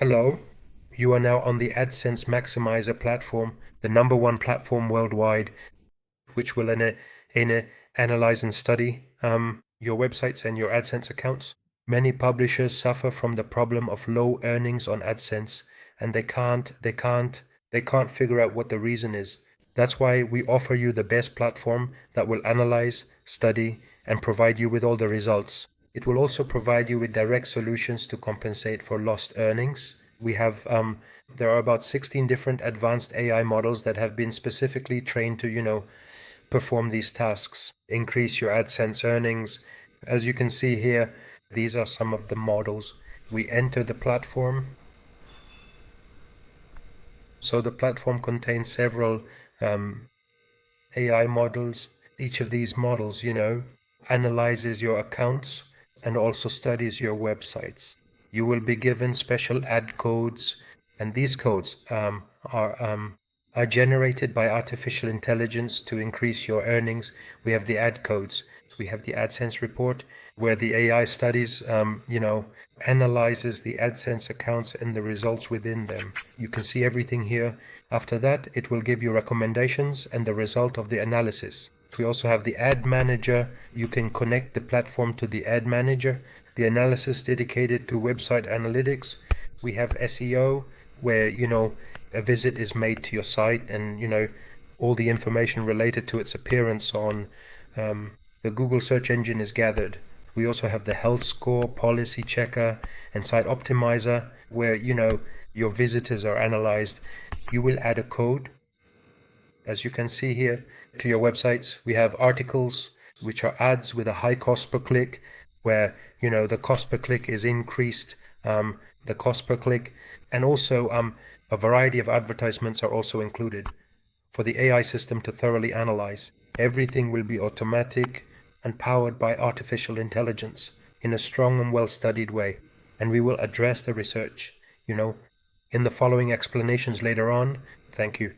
Hello, you are now on the AdsenseMaximizer platform, the number one platform worldwide, which will analyze and study your websites and your AdSense accounts. Many publishers suffer from the problem of low earnings on AdSense, and they can't figure out what the reason is. That's why we offer you the best platform that will analyze, study, and provide you with all the results. It will also provide you with direct solutions to compensate for lost earnings. There are about 16 different advanced AI models that have been specifically trained to, perform these tasks, increase your AdSense earnings. As you can see here, these are some of the models. We enter the platform. So the platform contains several AI models. Each of these models, analyzes your accounts and also studies your websites. You will be given special ad codes, and these codes are generated by artificial intelligence to increase your earnings. We have the ad codes. We have the AdSense report, where the AI studies, analyzes the AdSense accounts and the results within them. You can see everything here. After that, it will give you recommendations and the result of the analysis. We also have the ad manager. You can connect the platform to the ad manager. The analysis dedicated to website analytics. We have SEO, where, a visit is made to your site and, all the information related to its appearance on the Google search engine is gathered. We also have the health score, policy checker, and site optimizer, where, your visitors are analyzed. You will add a code, as you can see here, to your websites. We have articles, which are ads with a high cost per click, where, the cost per click is increased, the cost per click, and also a variety of advertisements are also included for the AI system to thoroughly analyze. Everything will be automatic and powered by artificial intelligence in a strong and well-studied way. And we will address the research, in the following explanations later on. Thank you.